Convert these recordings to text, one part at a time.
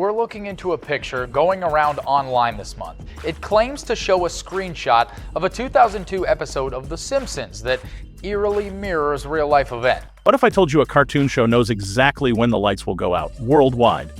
we're looking into a picture going around online this month. It claims to show a screenshot of a 2002 episode of The Simpsons that eerily mirrors a real-life event. What if I told you a cartoon show knows exactly when the lights will go out, worldwide?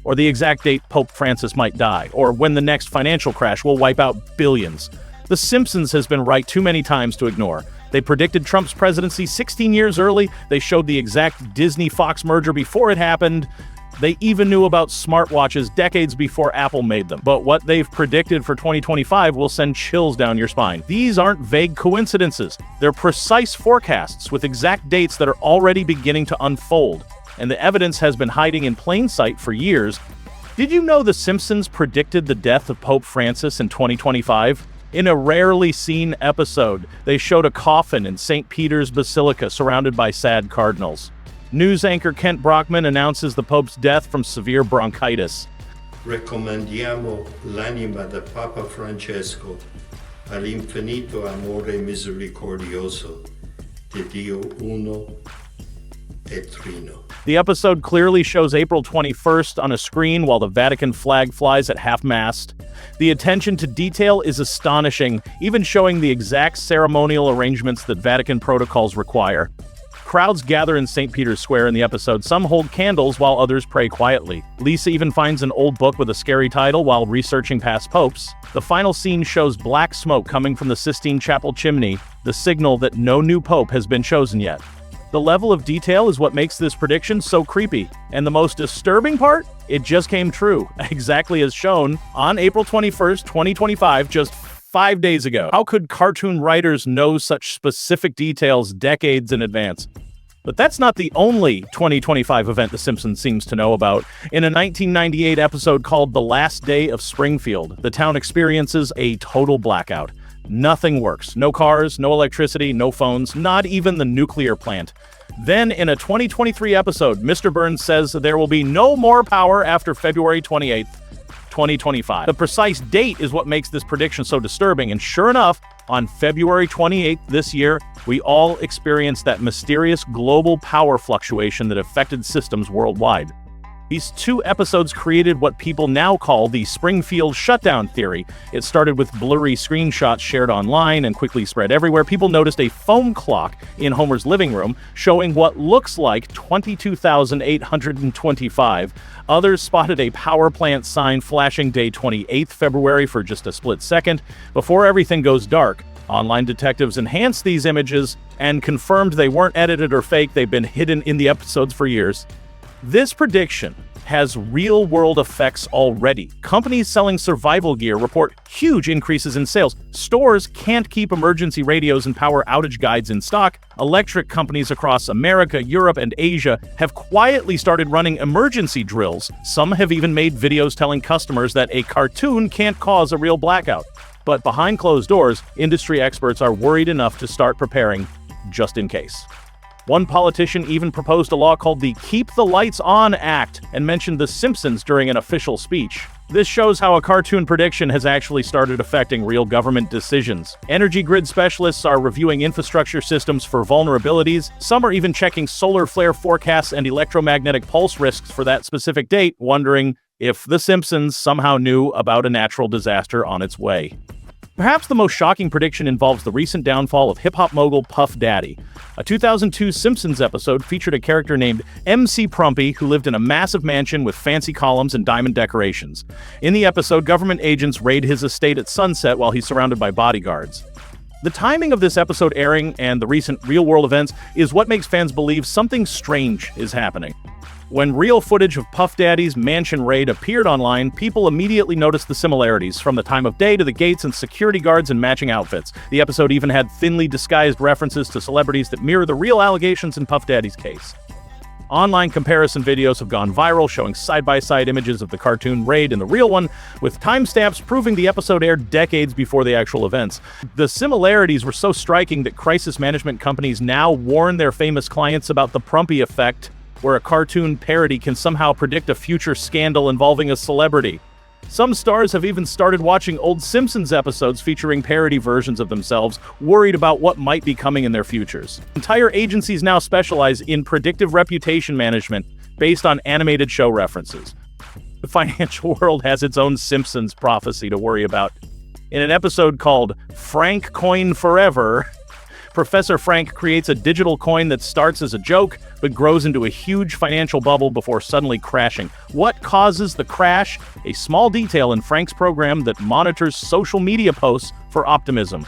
Or the exact date Pope Francis might die, or when the next financial crash will wipe out billions? The Simpsons has been right too many times to ignore. They predicted Trump's presidency 16 years early. They showed the exact Disney-Fox merger before it happened. They even knew about smartwatches decades before Apple made them. But what they've predicted for 2025 will send chills down your spine. These aren't vague coincidences. They're precise forecasts with exact dates that are already beginning to unfold. And the evidence has been hiding in plain sight for years. Did you know The Simpsons predicted the death of Pope Francis in 2025? In a rarely seen episode, they showed a coffin in St. Peter's Basilica surrounded by sad cardinals. News anchor Kent Brockman announces the Pope's death from severe bronchitis. Raccomandiamo l'anima del Papa Francesco all'infinito amore misericordioso di Dio uno e trino. The episode clearly shows April 21st on a screen while the Vatican flag flies at half-mast. The attention to detail is astonishing, even showing the exact ceremonial arrangements that Vatican protocols require. Crowds gather in St. Peter's Square in the episode. Some hold candles while others pray quietly. Lisa even finds an old book with a scary title while researching past popes. The final scene shows black smoke coming from the Sistine Chapel chimney, the signal that no new pope has been chosen yet. The level of detail is what makes this prediction so creepy. And the most disturbing part? It just came true, exactly as shown on April 21st, 2025, just 5 days ago. How could cartoon writers know such specific details decades in advance? But that's not the only 2025 event The Simpsons seems to know about. In a 1998 episode called The Last Day of Springfield, the town experiences a total blackout. Nothing works. No cars, no electricity, no phones, not even the nuclear plant. Then, in a 2023 episode, Mr. Burns says there will be no more power after February 28th, 2025. The precise date is what makes this prediction so disturbing, and sure enough, on February 28th this year, we all experienced that mysterious global power fluctuation that affected systems worldwide. These two episodes created what people now call the Springfield shutdown theory. It started with blurry screenshots shared online and quickly spread everywhere. People noticed a foam clock in Homer's living room showing what looks like 22,825. Others spotted a power plant sign flashing day 28th February for just a split second. Before everything goes dark, online detectives enhanced these images and confirmed they weren't edited or fake. They've been hidden in the episodes for years. This prediction has real-world effects already. Companies selling survival gear report huge increases in sales. Stores can't keep emergency radios and power outage guides in stock. Electric companies across America, Europe, and Asia have quietly started running emergency drills. Some have even made videos telling customers that a cartoon can't cause a real blackout. But behind closed doors, industry experts are worried enough to start preparing just in case. One politician even proposed a law called the Keep the Lights On Act and mentioned The Simpsons during an official speech. This shows how a cartoon prediction has actually started affecting real government decisions. Energy grid specialists are reviewing infrastructure systems for vulnerabilities. Some are even checking solar flare forecasts and electromagnetic pulse risks for that specific date, wondering if The Simpsons somehow knew about a natural disaster on its way. Perhaps the most shocking prediction involves the recent downfall of hip-hop mogul Puff Daddy. A 2002 Simpsons episode featured a character named MC Prumpy who lived in a massive mansion with fancy columns and diamond decorations. In the episode, government agents raid his estate at sunset while he's surrounded by bodyguards. The timing of this episode airing and the recent real-world events is what makes fans believe something strange is happening. When real footage of Puff Daddy's mansion raid appeared online, people immediately noticed the similarities, from the time of day to the gates and security guards in matching outfits. The episode even had thinly disguised references to celebrities that mirror the real allegations in Puff Daddy's case. Online comparison videos have gone viral, showing side-by-side images of the cartoon raid and the real one, with timestamps proving the episode aired decades before the actual events. The similarities were so striking that crisis management companies now warn their famous clients about the Prumpy effect, where a cartoon parody can somehow predict a future scandal involving a celebrity. Some stars have even started watching old Simpsons episodes featuring parody versions of themselves, worried about what might be coming in their futures. Entire agencies now specialize in predictive reputation management based on animated show references. The financial world has its own Simpsons prophecy to worry about. In an episode called Frank Coin Forever, Professor Frank creates a digital coin that starts as a joke, but grows into a huge financial bubble before suddenly crashing. What causes the crash? A small detail in Frank's program that monitors social media posts for optimism.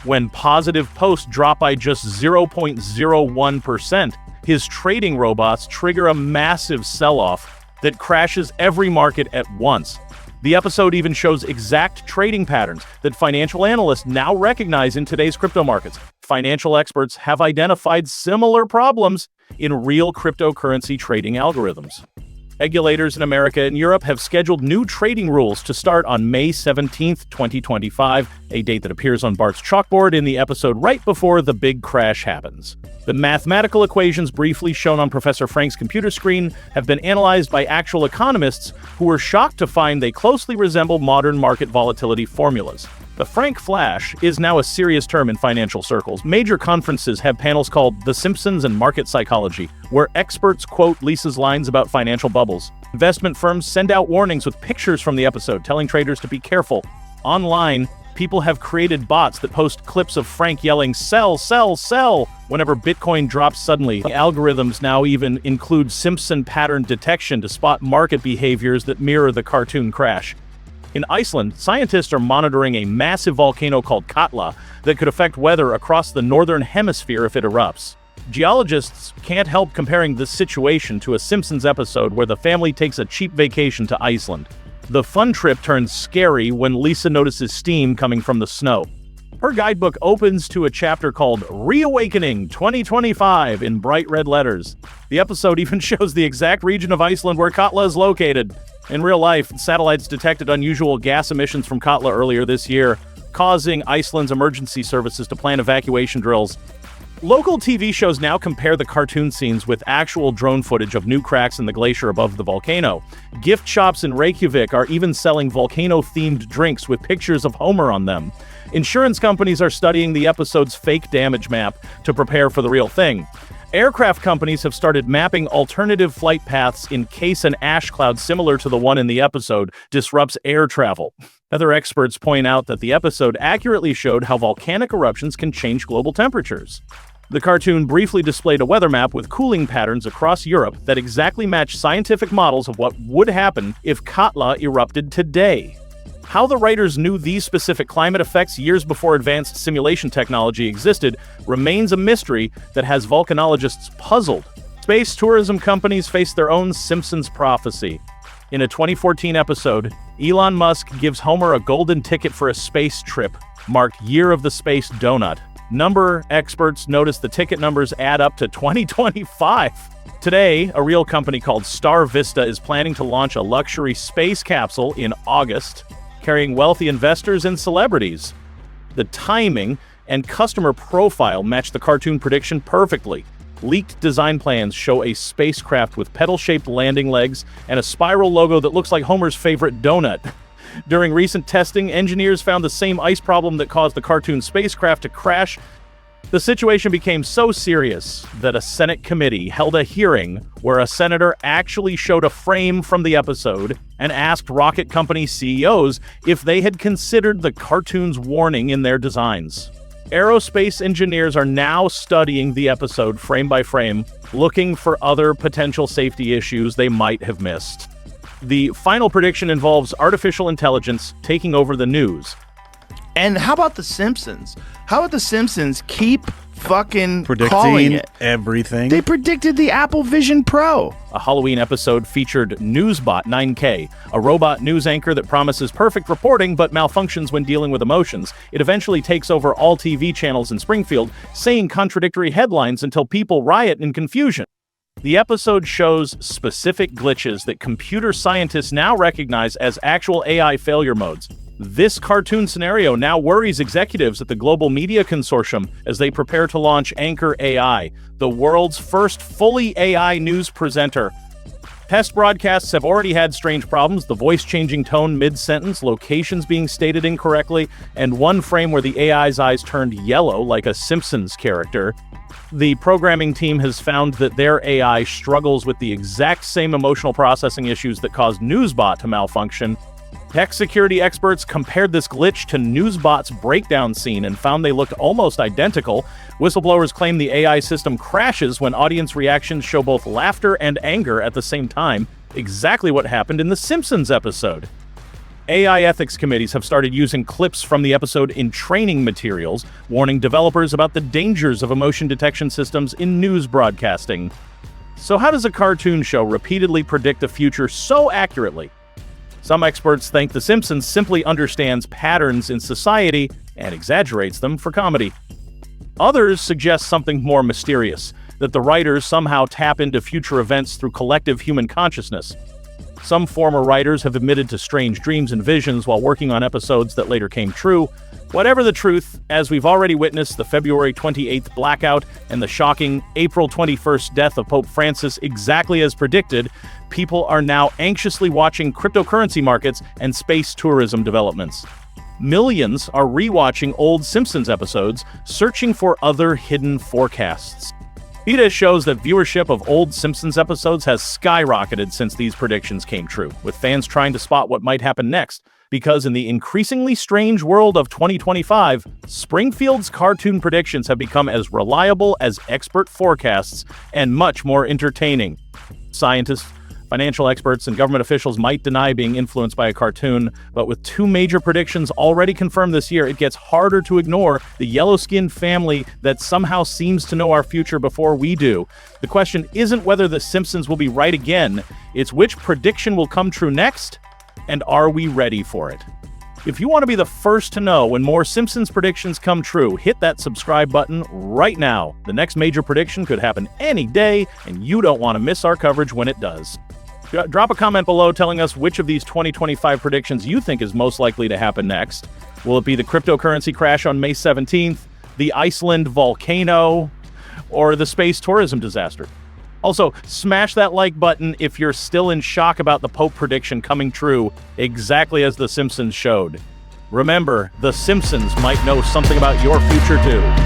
When positive posts drop by just 0.01%, his trading robots trigger a massive sell-off that crashes every market at once. The episode even shows exact trading patterns that financial analysts now recognize in today's crypto markets. Financial experts have identified similar problems in real cryptocurrency trading algorithms. Regulators in America and Europe have scheduled new trading rules to start on May 17, 2025, a date that appears on Bart's chalkboard in the episode right before the big crash happens. The mathematical equations briefly shown on Professor Frank's computer screen have been analyzed by actual economists who were shocked to find they closely resemble modern market volatility formulas. The Frank Flash is now a serious term in financial circles. Major conferences have panels called The Simpsons and Market Psychology, where experts quote Lisa's lines about financial bubbles. Investment firms send out warnings with pictures from the episode, telling traders to be careful. Online, people have created bots that post clips of Frank yelling, "Sell, sell, sell," whenever Bitcoin drops suddenly. The algorithms now even include Simpson pattern detection to spot market behaviors that mirror the cartoon crash. In Iceland, scientists are monitoring a massive volcano called Katla that could affect weather across the northern hemisphere if it erupts. Geologists can't help comparing this situation to a Simpsons episode where the family takes a cheap vacation to Iceland. The fun trip turns scary when Lisa notices steam coming from the snow. Her guidebook opens to a chapter called Reawakening 2025 in bright red letters. The episode even shows the exact region of Iceland where Katla is located. In real life, satellites detected unusual gas emissions from Katla earlier this year, causing Iceland's emergency services to plan evacuation drills. Local TV shows now compare the cartoon scenes with actual drone footage of new cracks in the glacier above the volcano. Gift shops in Reykjavik are even selling volcano-themed drinks with pictures of Homer on them. Insurance companies are studying the episode's fake damage map to prepare for the real thing. Aircraft companies have started mapping alternative flight paths in case an ash cloud similar to the one in the episode disrupts air travel. Other experts point out that the episode accurately showed how volcanic eruptions can change global temperatures. The cartoon briefly displayed a weather map with cooling patterns across Europe that exactly matched scientific models of what would happen if Katla erupted today. How the writers knew these specific climate effects years before advanced simulation technology existed remains a mystery that has volcanologists puzzled. Space tourism companies face their own Simpsons prophecy. In a 2014 episode, Elon Musk gives Homer a golden ticket for a space trip, marked Year of the Space Donut. Number experts notice the ticket numbers add up to 2025. Today, a real company called Star Vista is planning to launch a luxury space capsule in August, carrying wealthy investors and celebrities. The timing and customer profile match the cartoon prediction perfectly. Leaked design plans show a spacecraft with pedal-shaped landing legs and a spiral logo that looks like Homer's favorite donut. During recent testing, engineers found the same ice problem that caused the cartoon spacecraft to crash. The situation became so serious that a Senate committee held a hearing where a senator actually showed a frame from the episode and asked rocket company CEOs if they had considered the cartoon's warning in their designs. Aerospace engineers are now studying the episode frame by frame, looking for other potential safety issues they might have missed. The final prediction involves artificial intelligence taking over the news. And how about The Simpsons? How about The Simpsons keep fucking calling Predicting it? everything. They predicted the Apple Vision Pro. A Halloween episode featured Newsbot 9K, a robot news anchor that promises perfect reporting but malfunctions when dealing with emotions. It eventually takes over all TV channels in Springfield, saying contradictory headlines until people riot in confusion. The episode shows specific glitches that computer scientists now recognize as actual AI failure modes. This cartoon scenario now worries executives at the Global Media Consortium as they prepare to launch Anchor AI, the world's first fully AI news presenter. Test broadcasts have already had strange problems, the voice changing tone mid-sentence, locations being stated incorrectly, and one frame where the AI's eyes turned yellow like a Simpsons character. The programming team has found that their AI struggles with the exact same emotional processing issues that caused NewsBot to malfunction. Tech security experts compared this glitch to NewsBot's breakdown scene and found they looked almost identical. Whistleblowers claim the AI system crashes when audience reactions show both laughter and anger at the same time, exactly what happened in the Simpsons episode. AI ethics committees have started using clips from the episode in training materials, warning developers about the dangers of emotion detection systems in news broadcasting. So how does a cartoon show repeatedly predict the future so accurately? Some experts think The Simpsons simply understands patterns in society and exaggerates them for comedy. Others suggest something more mysterious, that the writers somehow tap into future events through collective human consciousness. Some former writers have admitted to strange dreams and visions while working on episodes that later came true. Whatever the truth, as we've already witnessed the February 28th blackout and the shocking April 21st death of Pope Francis exactly as predicted, people are now anxiously watching cryptocurrency markets and space tourism developments. Millions are rewatching old Simpsons episodes, searching for other hidden forecasts. Data shows that viewership of old Simpsons episodes has skyrocketed since these predictions came true, with fans trying to spot what might happen next. Because in the increasingly strange world of 2025, Springfield's cartoon predictions have become as reliable as expert forecasts and much more entertaining. Scientists, financial experts, and government officials might deny being influenced by a cartoon, but with two major predictions already confirmed this year, it gets harder to ignore the yellow-skinned family that somehow seems to know our future before we do. The question isn't whether The Simpsons will be right again, it's which prediction will come true next, and are we ready for it? If you want to be the first to know when more Simpsons predictions come true, hit that subscribe button right now. The next major prediction could happen any day, and you don't want to miss our coverage when it does. Drop a comment below telling us which of these 2025 predictions you think is most likely to happen next. Will it be the cryptocurrency crash on May 17th, the Iceland volcano, or the space tourism disaster? Also, smash that like button if you're still in shock about the Pope prediction coming true exactly as The Simpsons showed. Remember, The Simpsons might know something about your future too.